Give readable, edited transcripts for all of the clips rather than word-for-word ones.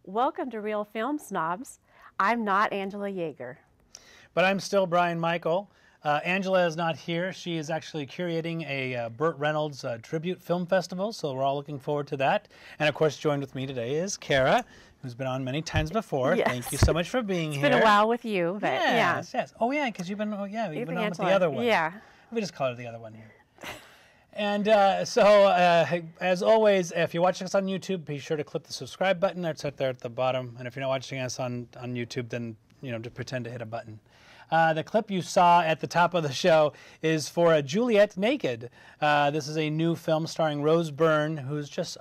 Welcome to Real Film Snobs. I'm not Angela Yeager. But I'm still Brian Michael. Angela is not here. She is actually curating a Burt Reynolds tribute film festival, so we're all looking forward to that. And of course, joined with me today is Kara, who's been on many times before. Yes. Thank you so much for being here. It's been a while with you, but yes, yeah. yes. Oh yeah, because you've been on Angela. with the other one. Yeah. We just call her the other one here. And as always, if you're watching us on YouTube, be sure to click the subscribe button. That's right there at the bottom. And if you're not watching us on YouTube, then just pretend to hit a button. The clip you saw at the top of the show is for Juliet Naked. This is a new film starring Rose Byrne, who's just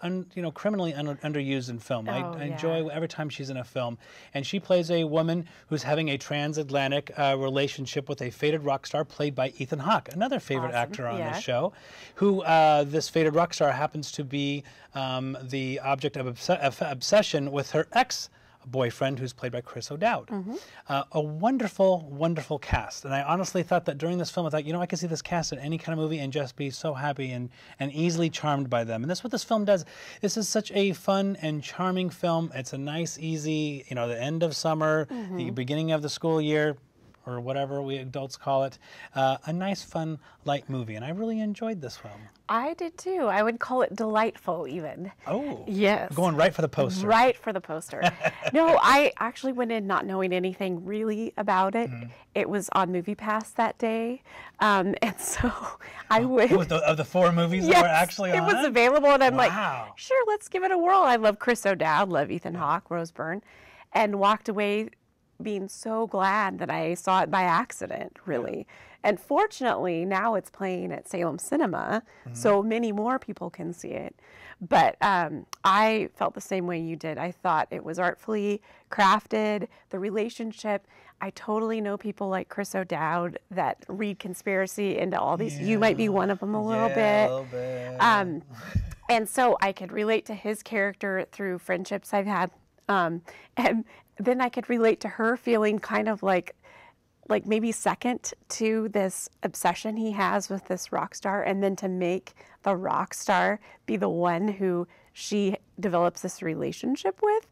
criminally underused in film. I enjoy every time she's in a film. And she plays a woman who's having a transatlantic relationship with a faded rock star played by Ethan Hawke, another favorite actor on the show, who this faded rock star happens to be the object of obsession with her ex-boyfriend, who's played by Chris O'Dowd. A wonderful, wonderful cast. And I honestly thought that during this film, I thought, I could see this cast in any kind of movie and just be so happy and easily charmed by them. And that's what this film does. This is such a fun and charming film. It's a nice, easy, the end of summer, the beginning of the school year, or whatever we adults call it, a nice, fun, light movie. And I really enjoyed this film. I did too. I would call it delightful even. Oh. Yes. Going right for the poster. Right for the poster. No, I actually went in not knowing anything really about it. It was on Movie Pass that day. And so I went. Of the four movies that were actually on? It was available. And I'm like, wow. Sure, let's give it a whirl. I love Chris O'Dowd, love Ethan Hawke, Rose Byrne, and walked away being so glad that I saw it by accident, really. And fortunately, now it's playing at Salem Cinema, so many more people can see it. But I felt the same way you did. I thought it was artfully crafted, the relationship. I totally know people like Chris O'Dowd that read conspiracy into all these. You might be one of them a little bit. A little bit. And so I could relate to his character through friendships I've had. And then I could relate to her feeling kind of like maybe second to this obsession he has with this rock star, and then to make the rock star be the one who she develops this relationship with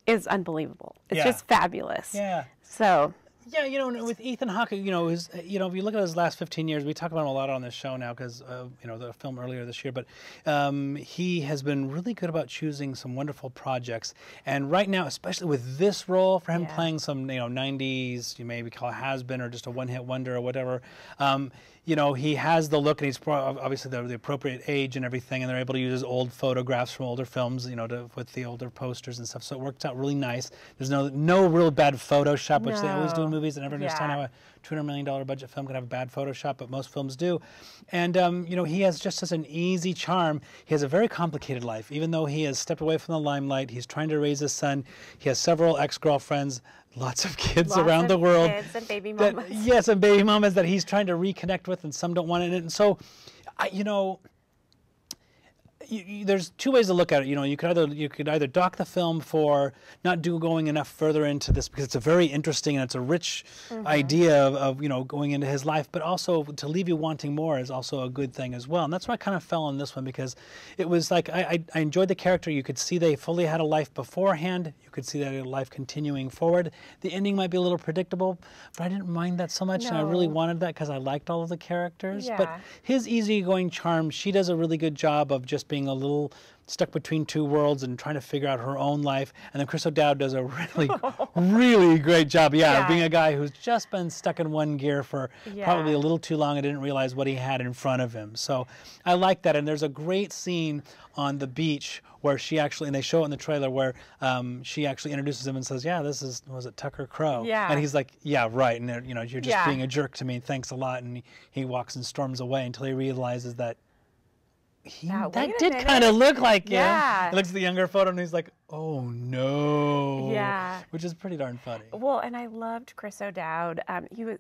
is unbelievable. It's just fabulous. Yeah. So. Yeah, with Ethan Hawke, if you look at his last 15 years, we talk about him a lot on this show now because, the film earlier this year, but he has been really good about choosing some wonderful projects. And right now, especially with this role, for him playing some, 90s, you maybe call a has-been or just a one-hit wonder or whatever, he has the look, and he's obviously the appropriate age and everything, and they're able to use his old photographs from older films, with the older posters and stuff. So it worked out really nice. There's no real bad Photoshop, which they always do in movies. I never understand how a $200 million budget film can have a bad Photoshop, but most films do. And, he has just such an easy charm. He has a very complicated life. Even though he has stepped away from the limelight, he's trying to raise his son. He has several ex-girlfriends, lots of kids around the world. Kids and baby mamas. Yes, and baby mamas that he's trying to reconnect with, and some don't want it. And so, there's two ways to look at it. You could either dock the film for not going enough further into this, because it's a very interesting and it's a rich idea of going into his life, but also to leave you wanting more is also a good thing as well. And that's why I kind of fell on this one, because it was like I enjoyed the character. You could see they fully had a life beforehand. You could see that a life continuing forward. The ending might be a little predictable, but I didn't mind that so much, and I really wanted that because I liked all of the characters. But his easygoing charm, she does a really good job of just being a little stuck between two worlds and trying to figure out her own life. And then Chris O'Dowd does a really, really great job, of being a guy who's just been stuck in one gear for probably a little too long and didn't realize what he had in front of him. So I like that. And there's a great scene on the beach where she actually, and they show it in the trailer, where she actually introduces him and says, was it Tucker Crowe? Yeah. And he's like, yeah, right. And you're just being a jerk to me. Thanks a lot. And he walks and storms away until he realizes that that did kind of look like him. He looks at the younger photo and he's like, oh no. Yeah. Which is pretty darn funny. Well, and I loved Chris O'Dowd.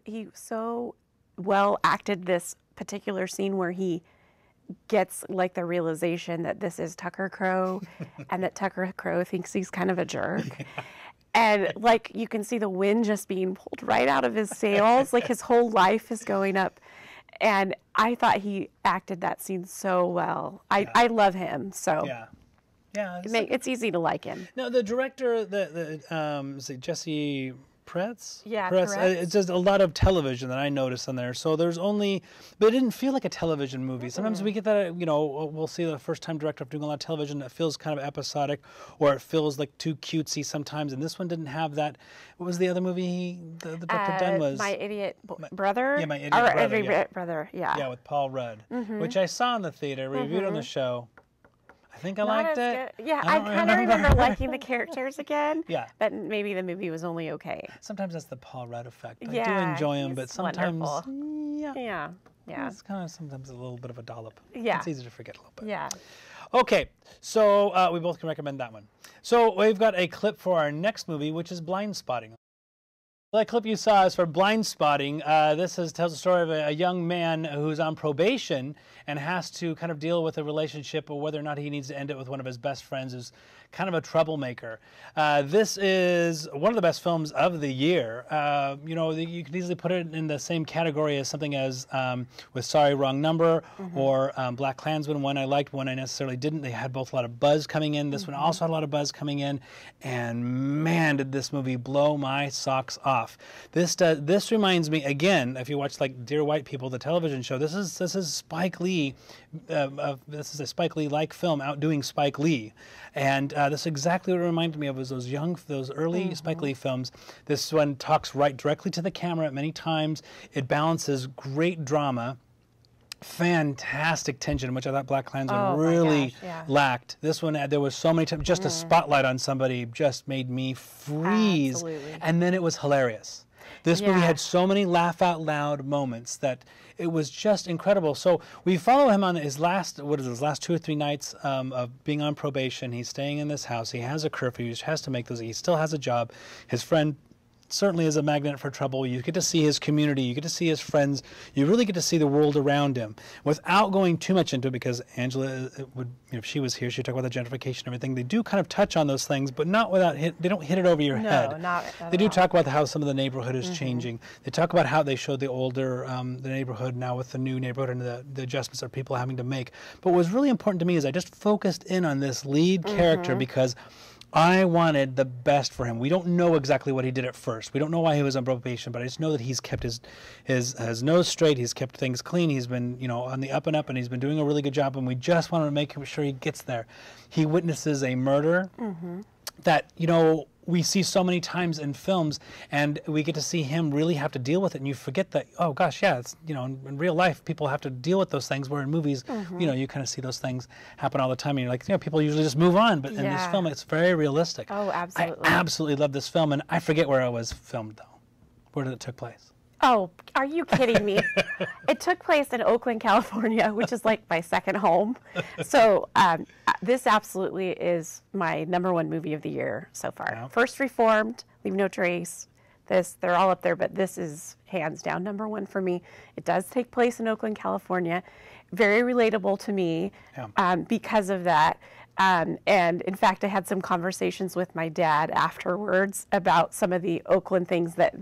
He so well acted this particular scene where he gets like the realization that this is Tucker Crowe and that Tucker Crowe thinks he's kind of a jerk. And like you can see the wind just being pulled right out of his sails, like his whole life is going up. And I thought he acted that scene so well. I love him. So Yeah. It's easy to like him. No, the director, is it Jesse Peretz? Yeah, Peretz. Peretz. It's just a lot of television that I noticed on there. So there's only, but it didn't feel like a television movie. Sometimes we get that, we'll see the first-time director doing a lot of television that feels kind of episodic, or it feels like too cutesy sometimes. And this one didn't have that. What was the other movie the director done was? My Idiot Brother. Yeah, My Idiot Brother. Yeah. Yeah, with Paul Rudd, which I saw in the theater, reviewed on the show. I think I liked it. Yeah, I kind of remember liking the characters again. Yeah. But maybe the movie was only okay. Sometimes that's the Paul Rudd effect. I do Yeah, enjoy him, he's but sometimes, wonderful. yeah, Yeah. it's kind of sometimes a little bit of a dollop. Yeah. It's easy to forget a little bit. Yeah. Okay, so we both can recommend that one. So we've got a clip for our next movie, which is Blindspotting. That clip you saw is for Blindspotting. This tells the story of a young man who's on probation and has to kind of deal with a relationship, or whether or not he needs to end it with one of his best friends, who's kind of a troublemaker. This is one of the best films of the year. You could easily put it in the same category as something as with Sorry, Wrong Number, or Black Klansman, one I liked, one I necessarily didn't. They had both a lot of buzz coming in. This one also had a lot of buzz coming in. And man, did this movie blow my socks off. This reminds me, again, if you watch like Dear White People, the television show, this is Spike Lee. This is a Spike Lee-like film outdoing Spike Lee. And this is exactly what it reminded me of, was those early Spike Lee films. This one talks right directly to the camera many times. It balances great drama, fantastic tension, which I thought Black Klansman really lacked. This one, there was so many times, just a spotlight on somebody just made me freeze. Absolutely. And then it was hilarious. This movie had so many laugh out loud moments that it was just incredible. So we follow him on his last 2 or 3 nights of being on probation. He's staying in this house. He has a curfew. He has to make those. He still has a job. His friend certainly is a magnet for trouble. You get to see his community. You get to see his friends. You really get to see the world around him without going too much into it, because Angela would, if she was here, she'd talk about the gentrification and everything. They do kind of touch on those things, but not without they don't hit it over your head. No, not They do talk about how some of the neighborhood is changing. They talk about how they showed the older the neighborhood now with the new neighborhood and the adjustments that people are having to make. But what was really important to me is I just focused in on this lead character, because I wanted the best for him. We don't know exactly what he did at first. We don't know why he was on probation, but I just know that he's kept his nose straight. He's kept things clean. He's been, on the up and up, and he's been doing a really good job, and we just want to make sure he gets there. He witnesses a murder that, we see so many times in films, and we get to see him really have to deal with it, and you forget that, oh gosh, yeah, it's, in real life, people have to deal with those things, where in movies, you kind of see those things happen all the time, and you're like, people usually just move on, but in this film, it's very realistic. Oh, absolutely. I absolutely love this film, and I forget where it was filmed, though. Where did it take place? Oh, are you kidding me? It took place in Oakland, California, which is like my second home. So this absolutely is my #1 movie of the year so far. Yeah. First Reformed, Leave No Trace. They're all up there, but this is hands down #1 for me. It does take place in Oakland, California. Very relatable to me because of that. And in fact, I had some conversations with my dad afterwards about some of the Oakland things that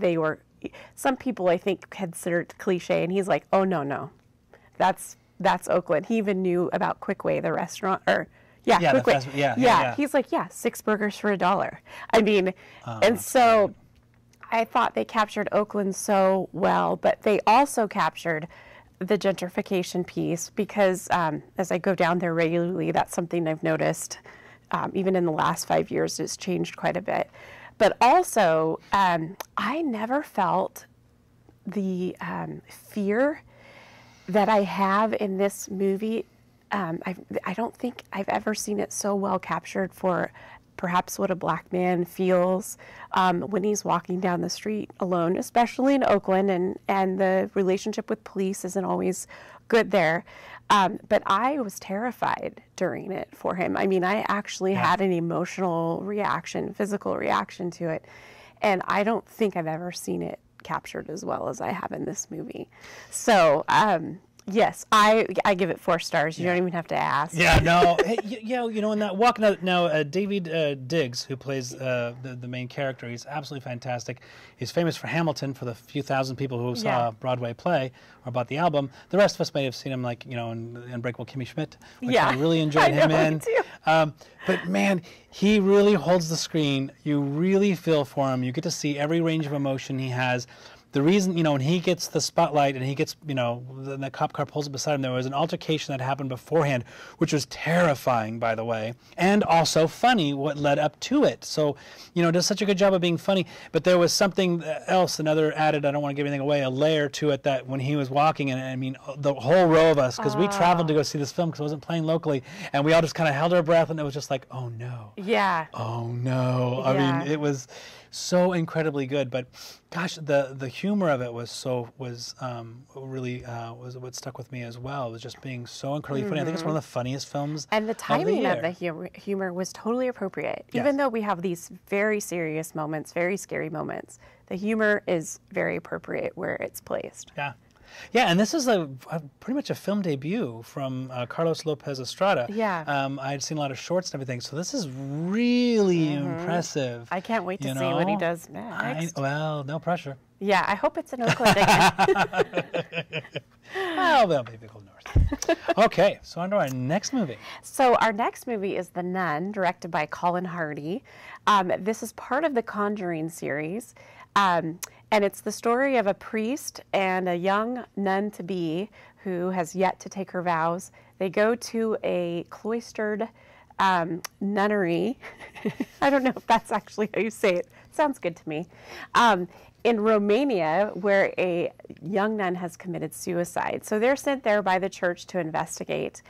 some people I think considered cliche, and he's like, "Oh no, that's Oakland." He even knew about Quickway, the restaurant, Quickway. Yeah. He's like, 6 burgers for $1. I mean, and so I thought they captured Oakland so well, but they also captured the gentrification piece, because as I go down there regularly, that's something I've noticed. Even in the last 5 years, it's changed quite a bit. But also, I never felt the fear that I have in this movie. I don't think I've ever seen it so well captured for perhaps what a black man feels when he's walking down the street alone, especially in Oakland, and the relationship with police isn't always good there. But I was terrified during it for him. I mean, I actually had an emotional reaction, physical reaction to it. And I don't think I've ever seen it captured as well as I have in this movie. So, Yes, I give it 4 stars. You don't even have to ask. Yeah, no, in that walk now, David Diggs, who plays the main character, he's absolutely fantastic. He's famous for Hamilton, for the few thousand people who saw a Broadway play or bought the album. The rest of us may have seen him, like, in Unbreakable Kimmy Schmidt, which I really enjoyed him in. But man, he really holds the screen. You really feel for him. You get to see every range of emotion he has. The reason, when he gets the spotlight and he gets, the cop car pulls up beside him, there was an altercation that happened beforehand, which was terrifying, by the way, and also funny what led up to it. So, does such a good job of being funny. But there was something else, another added, I don't want to give anything away, a layer to it that when he was walking, and I mean, the whole row of us, because we traveled to go see this film because it wasn't playing locally, and we all just kind of held our breath, and it was just like, oh no. Yeah. Oh no. I mean, it was so incredibly good, but gosh, the humor of it was really what stuck with me as well. It was just being so incredibly funny. I think it's one of the funniest films. And the timing of the humor was totally appropriate. Even though we have these very serious moments, very scary moments, the humor is very appropriate where it's placed. Yeah. Yeah, and this is pretty much a film debut from Carlos Lopez Estrada. Yeah. I had seen a lot of shorts and everything, so this is really impressive. I can't wait to see what he does next. Well, no pressure. Yeah, I hope it's in Oakland again. Well, maybe go north. Okay, so on to our next movie. So our next movie is The Nun, directed by Colin Hardy. This is part of the Conjuring series. And it's the story of a priest and a young nun-to-be who has yet to take her vows. They go to a cloistered nunnery. I don't know if that's actually how you say it. Sounds good to me. In Romania, where a young nun has committed suicide. So they're sent there by the church to investigate.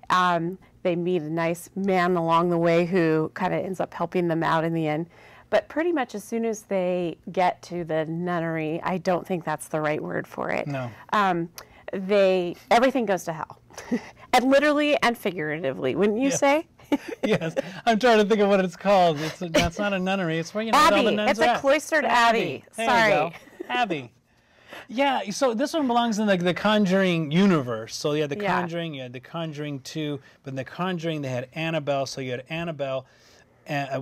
They meet a nice man along the way who kind of ends up helping them out in the end. But pretty much as soon as they get to the nunnery, I don't think that's the right word for it. No. Everything goes to hell. And literally and figuratively, wouldn't you say? Yes. I'm trying to think of what it's called. That's not a nunnery. It's where all the nuns It's a cloistered abbey. Sorry. Abbey. Yeah, so this one belongs in the Conjuring universe. So you had the Conjuring, you had the Conjuring 2, but in the Conjuring they had Annabelle, so you had Annabelle,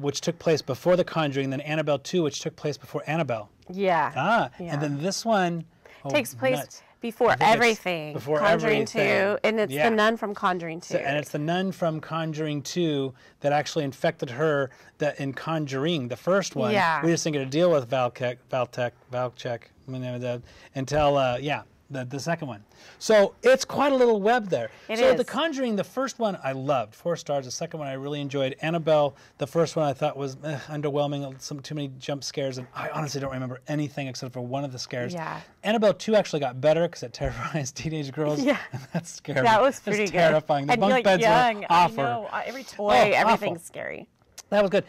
which took place before The Conjuring, then Annabelle 2, which took place before Annabelle. Yeah. And then this one takes place before everything. Before Conjuring everything. 2, and it's the nun from Conjuring 2. And it's the nun from Conjuring 2 that actually infected her in Conjuring, the first one. Yeah. We just didn't get to deal with Valchek, until, the second one. So it's quite a little web there. It is. The Conjuring, the first one I loved, 4 stars. The second one I really enjoyed. Annabelle, the first one I thought was underwhelming, too many jump scares, and I honestly don't remember anything except for one of the scares. Yeah. Annabelle 2 actually got better because it terrifies teenage girls. Yeah. And that's scary. That was pretty good. Terrifying. The and bunk beds were awful. I know. Every toy, everything's awful. Scary. That was good.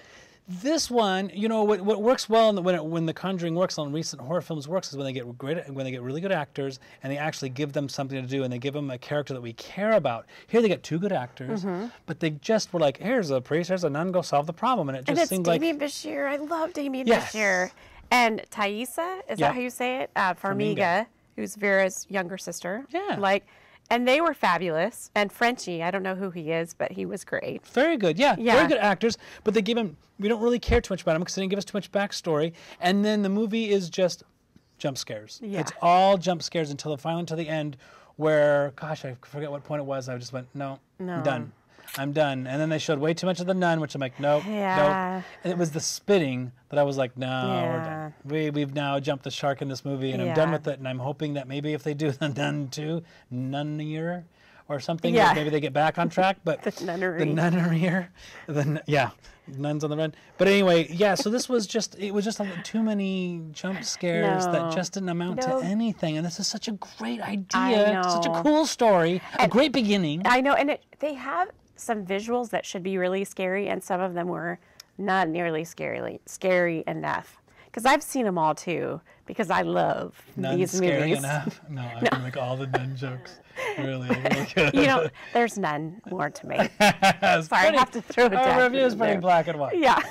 This one, what works well when The Conjuring works on recent horror films works is when they get really good actors and they actually give them something to do and they give them a character that we care about. Here they get 2 good actors, but they just were like, here's a priest, here's a nun, go solve the problem, and it just seemed like. And it's Damien Bashir. I love Damien Bashir. And Thaisa, is that how you say it? Farmiga, who's Vera's younger sister. Yeah. And they were fabulous. And Frenchie, I don't know who he is, but he was great. Very good, very good actors. But they give him, we don't really care too much about him because they didn't give us too much backstory. And then the movie is just jump scares. Yeah. It's all jump scares until the end where, gosh, I forget what point it was. I just went, no. I'm done. I'm done. And then they showed way too much of the nun, which I'm like, nope, nope. And it was the spitting that I was like, no, we're done. We've now jumped the shark in this movie, and I'm done with it. And I'm hoping that maybe if they do the Nun 2, Nunnier or something, maybe they get back on track. But the nunnery. The Nunnier. Nuns on the run. But anyway, so this was just, too many jump scares that just didn't amount to anything. And this is such a great idea, such a cool story, a great beginning. I know, and they have some visuals that should be really scary, and some of them were not nearly scary enough. Because I've seen them all too, because I love these scary movies. Enough? No, I can make all the nun jokes. Really good. There's none more to me. Sorry, I have to throw it down. Our review is pretty black and white. Yeah.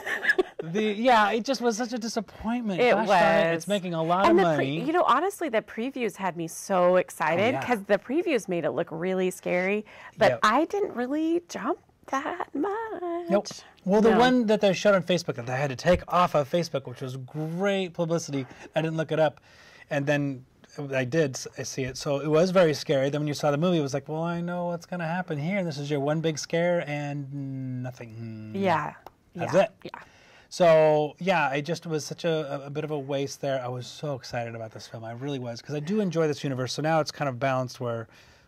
it just was such a disappointment. It Gosh darn it, was. it's making a lot of And money. you know, honestly, the previews had me so excited yeah. because the previews made it look really scary, but Yep. I didn't really jump that much. Nope. Well, the No. one that they showed on Facebook that they had to take off of Facebook, which was great publicity. I didn't look it up, and then I did see it, so it was very scary. Then when you saw the movie, it was like, well, I know what's going to happen here. This is your one big scare and nothing. Yeah. That's yeah. it. Yeah. So, yeah, it just was such a bit of a waste there. I was so excited about this film. I really was, because I do enjoy this universe. So now it's kind of balanced where,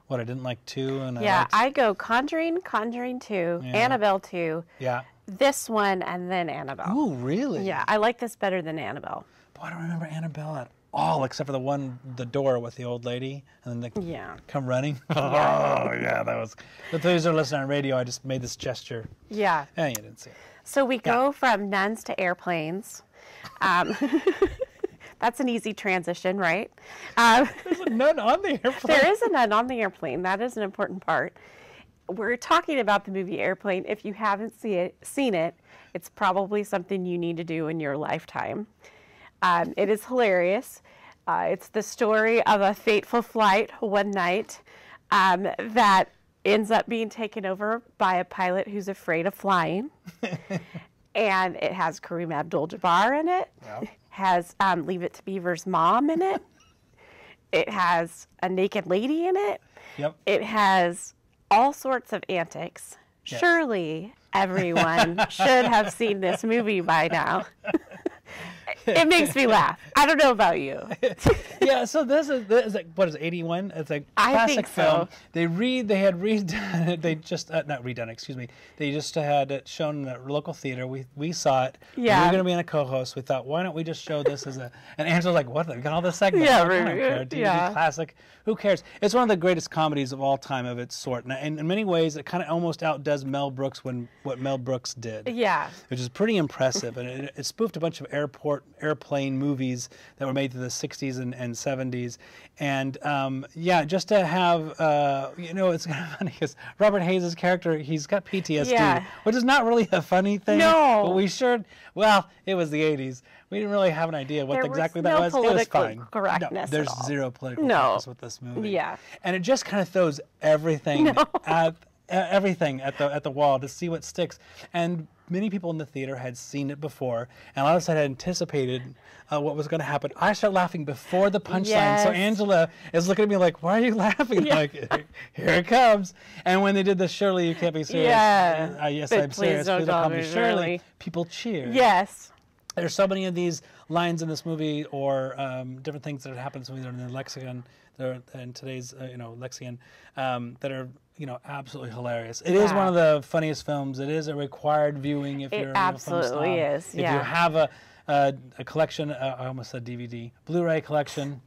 I didn't like 2. And Yeah, I I go Conjuring 2, Yeah. Annabelle 2, yeah. this one, and then Annabelle. Ooh, really? Yeah, I like this better than Annabelle. Boy, I don't remember Annabelle at all, except for the door with the old lady, and then they Yeah. come running. Oh, yeah, that was. For those who are listening on radio, I just made this gesture. Yeah. And you didn't see it. So we go from nuns to airplanes. That's an easy transition, right? There's a nun on the airplane. There is a nun on the airplane. That is an important part. We're talking about the movie Airplane. If you haven't seen it, it's probably something you need to do in your lifetime. It is hilarious. It's the story of a fateful flight one night that ends up being taken over by a pilot who's afraid of flying. And it has Kareem Abdul-Jabbar in it. Yep. Has Leave It to Beaver's mom in it. It has a naked lady in it. Yep. It has all sorts of antics. Yes. Surely everyone should have seen this movie by now. It makes me laugh. I don't know about you. Yeah, so this is like, what is it, 81? It's a I classic think film. so. They had redone it. They just not redone, excuse me. They just had it shown in the local theater. We saw it. Yeah. We were going to be in a co-host. We thought, why don't we just show this as a? And Angela's like, what? We got all this segment. Yeah, I don't right, care. DVD yeah. classic. Who cares? It's one of the greatest comedies of all time of its sort. And in many ways, it kind of almost outdoes Mel Brooks what Mel Brooks did. Yeah. Which is pretty impressive. And it spoofed a bunch of airplane movies that were made through the 60s and 70s. And yeah, just to have, it's kind of funny because Robert Hayes' character, he's got PTSD, Yeah. which is not really a funny thing. No. But it was the 80s. We didn't really have an idea what There exactly was that no was. It was political fine. correctness No, at there's all. zero political No. correctness with this movie. Yeah. And it just kind of throws everything at the wall to see what sticks. And many people in the theater had seen it before, and a lot of us had anticipated what was going to happen. I start laughing before the punchline, so Yes. Angela is looking at me like, "Why are you laughing?" Yeah. Like, "Here it comes." And when they did the "Surely you can't be serious," Yeah. yes, But I'm serious. please don't call me me Shirley. Shirley. People cheer. Yes. There's so many of these lines in this movie, or different things that happen in the lexicon, in today's lexicon, that are absolutely hilarious. It is Yeah. one of the funniest films. It is a required viewing if It you're a film snob. absolutely is, If you yeah. have a collection, I almost said DVD, Blu-ray collection,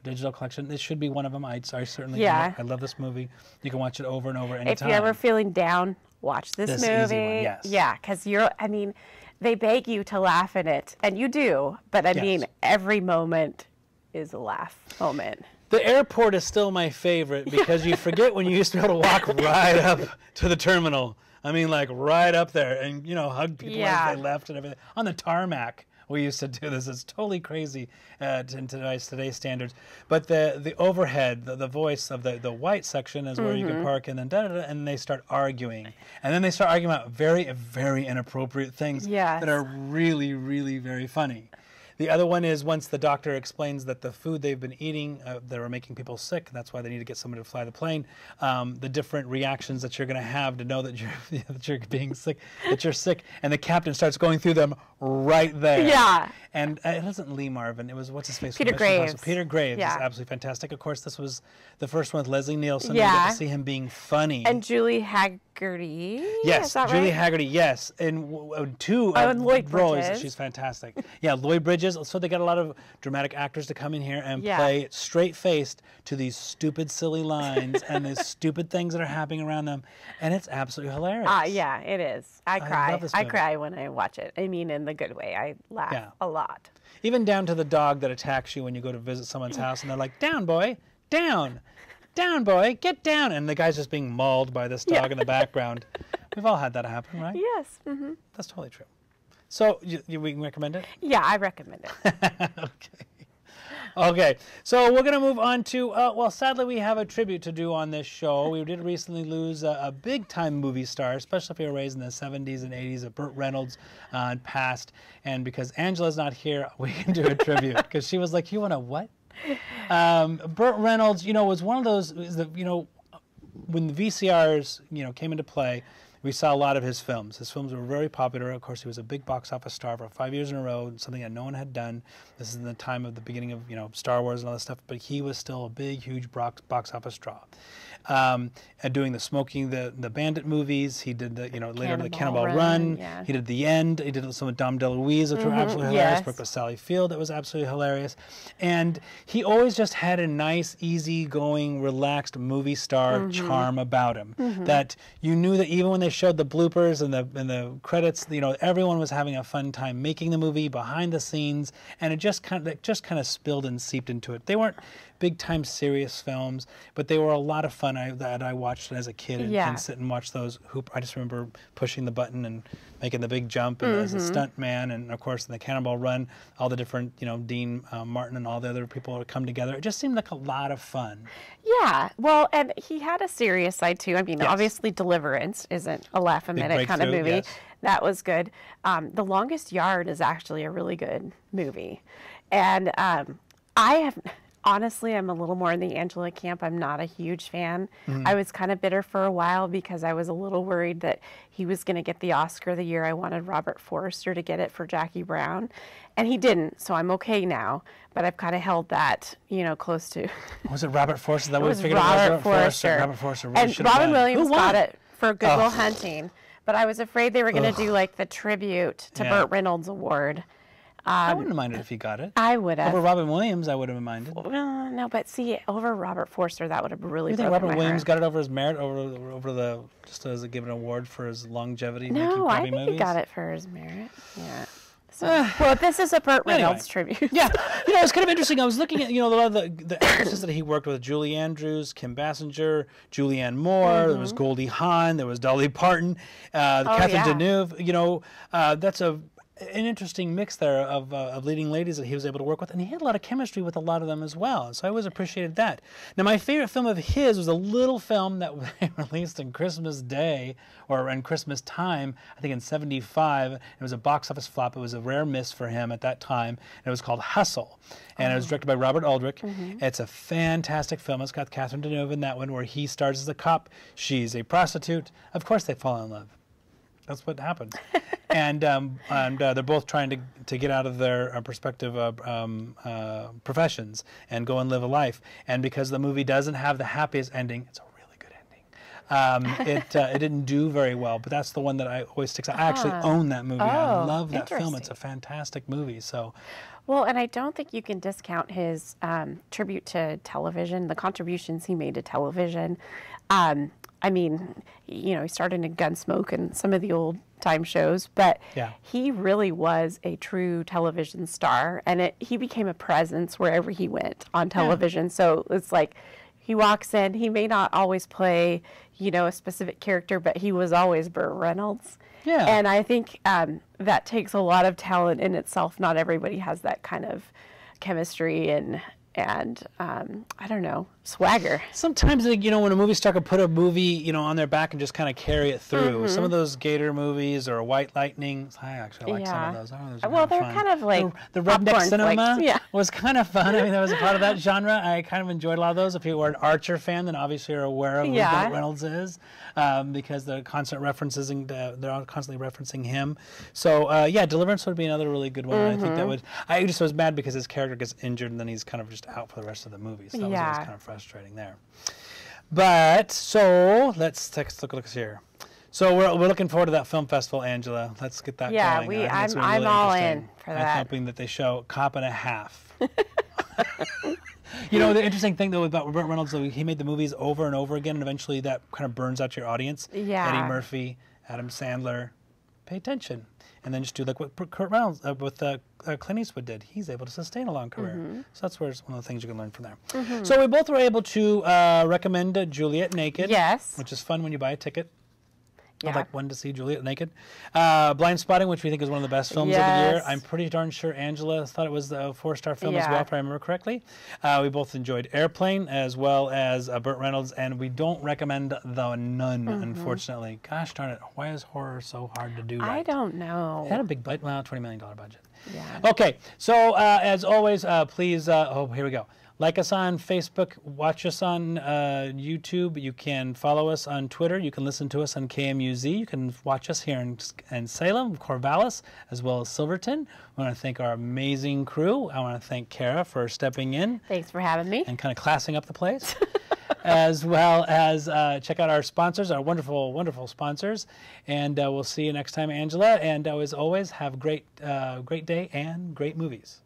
digital collection, this should be one of them. I certainly Yeah. do. I love this movie. You can watch it over and over If anytime. you're ever feeling down, watch this This movie. easy one, yes. Yeah, because they beg you to laugh in it, and you do, but Yes. every moment is a laugh moment. The airport is still my favorite because you forget when you used to be able to walk right up to the terminal. I mean, like right up there and, hug people Yeah. as they left and everything. On the tarmac, we used to do this. It's totally crazy in today's standards. But the overhead, the voice of the white section is where you can park, and then and they start arguing. And then they start arguing about very, very inappropriate things Yes. that are really, really very funny. The other one is once the doctor explains that the food they've been eating, they were making people sick, and that's why they need to get someone to fly the plane, the different reactions that you're going to have to know that you're being sick, that you're sick, and the captain starts going through them right there. Yeah. And it wasn't Lee Marvin, it was what's his face? Peter from Mission Impossible. Graves. Peter Graves Yeah. is absolutely fantastic. Of course, this was the first one with Leslie Nielsen. Yeah. We get to see him being funny. And Julie Haggerty. Yes, is that Julie right? Haggerty, yes. And two and Lloyd roles, Bridges. she's fantastic. Yeah, Lloyd Bridges. So they got a lot of dramatic actors to come in here and Yeah. play straight-faced to these stupid, silly lines and the stupid things that are happening around them. And it's absolutely hilarious. Yeah, it is. I cry. love this I movie. cry when I watch it. I mean, in the good way. I laugh Yeah. a lot. Even down to the dog that attacks you when you go to visit someone's house and they're like, "Down, boy, down. Down, boy, get down." And the guy's just being mauled by this dog in the background. We've all had that happen, right? Yes. Mm-hmm. That's totally true. So we can recommend it? Yeah, I recommend it. Okay. Okay, so we're going to move on to, well, sadly we have a tribute to do on this show. We did recently lose a big-time movie star, especially if you were raised in the 70s and 80s, Burt Reynolds passed. And because Angela's not here, we can do a tribute. Because she was like, you want a what? Burt Reynolds, you know, was one of those, you know, when the VCRs, you know, came into play, we saw a lot of his films. His films were very popular. Of course, he was a big box office star for 5 years in a row, something that no one had done. This is in the time of the beginning of, you know, Star Wars and all that stuff, but he was still a big, huge box office draw. And doing the Smoking the Bandit movies, he did the, you know, later the Cannonball Run. Yeah. He did The End. He did some with Dom DeLuise, which were absolutely hilarious. Worked with Sally Field, that was absolutely hilarious. And he always just had a nice, easy-going, relaxed movie star charm about him. That you knew that even when they showed the bloopers and the credits, you know, everyone was having a fun time making the movie, behind the scenes, and it just kind of spilled and seeped into it. They weren't big-time serious films, but they were a lot of fun that I watched as a kid and sit and watch those. I just remember pushing the button and making the big jump and as a stunt man, and of course in the Cannonball Run, all the different, you know, Dean Martin and all the other people would come together. It just seemed like a lot of fun. Yeah, well, and he had a serious side too. I mean, obviously Deliverance isn't a laugh-a-minute kind of movie. Yes. That was good. The Longest Yard is actually a really good movie. And honestly, I'm a little more in the Angela camp. I'm not a huge fan. I was kind of bitter for a while because I was a little worried that he was going to get the Oscar the year I wanted Robert Forster to get it for Jackie Brown. And he didn't, so I'm okay now. But I've kind of held that, you know, close to... Was it Robert Forster? That was Robert Forster. Robert Forster really should have won. And Robin Williams got it for Good Will Hunting. But I was afraid they were going to do, like, the tribute to Burt Reynolds award. I wouldn't have minded if he got it. I would have. Over Robin Williams, I would have minded. No, but see, over Robert Forster, that would have really broken my heart. You think Robert Williams got it over his merit, over the, just as a given award for his longevity making crappy movies? No, I think he got it for his merit. Yeah. So, well, this is a Burt Reynolds tribute. Yeah, you know, it's kind of interesting. I was looking at, you know, a lot of the actresses that he worked with: Julie Andrews, Kim Basinger, Julianne Moore. There was Goldie Hawn. There was Dolly Parton, Catherine Deneuve. You know, that's an interesting mix there of leading ladies that he was able to work with, and he had a lot of chemistry with a lot of them as well, so I always appreciated that. Now, my favorite film of his was a little film that they released on Christmas Day, or in Christmas time, I think in '75. It was a box office flop. It was a rare miss for him at that time, and it was called Hustle, and it was directed by Robert Aldrich. It's a fantastic film. It's got Catherine Deneuve in that one, where he stars as a cop. She's a prostitute. Of course they fall in love. That's what happens. And they're both trying to get out of their respective professions and go and live a life. And because the movie doesn't have the happiest ending, it's a really good ending. It didn't do very well, but that's the one that I always sticks out. I actually own that movie. I love that film. It's a fantastic movie. So. Well, and I don't think you can discount his tribute to television, the contributions he made to television. I mean, you know, he started in Gunsmoke and some of the old-time shows, but he really was a true television star, and he became a presence wherever he went on television. So it's like he walks in, he may not always play, you know, a specific character, but he was always Burt Reynolds. Yeah. And I think that takes a lot of talent in itself. Not everybody has that kind of chemistry and I don't know, swagger. Sometimes, you know, when a movie star can put a movie, you know, on their back and just kind of carry it through. Some of those Gator movies or White Lightning, I actually like some of those. Well, they're kind of like the redneck cinema was kind of fun. I mean, that was a part of that genre. I kind of enjoyed a lot of those. If you were an Archer fan, then obviously you're aware of who Burt Reynolds is, because they're constantly referencing him. So yeah, Deliverance would be another really good one. I think that would. I just was mad because his character gets injured and then he's kind of just out for the rest of the movie. So that was always kind of frustrating there. But so let's take a look here. So we're looking forward to that film festival, Angela. Let's get that going. Yeah, I'm all in for that. I'm hoping that they show Cop and a Half. You know, the interesting thing though about Burt Reynolds, though, he made the movies over and over again, and eventually that kind of burns out your audience. Yeah. Eddie Murphy, Adam Sandler, pay attention. And then just do like what Kurt Reynolds with Clint Eastwood did. He's able to sustain a long career. So that's one of the things you can learn from there. So we both were able to recommend Juliet Naked. Yes. Which is fun when you buy a ticket. I'd like one to see Juliet Naked. Blindspotting, which we think is one of the best films of the year. I'm pretty darn sure Angela thought it was a 4-star film as well, if I remember correctly. We both enjoyed Airplane as well as Burt Reynolds, and we don't recommend The Nun, unfortunately. Gosh darn it, why is horror so hard to do right? I don't know. It had a big budget, well, $20 million budget. Yeah. Okay, so as always, please, oh, here we go. Like us on Facebook, watch us on YouTube. You can follow us on Twitter. You can listen to us on KMUZ. You can watch us here in Salem, Corvallis, as well as Silverton. We want to thank our amazing crew. I want to thank Kara for stepping in. Thanks for having me. And kind of classing up the place. As well as check out our sponsors, our wonderful, wonderful sponsors. And we'll see you next time, Angela. And as always, have a great day and great movies.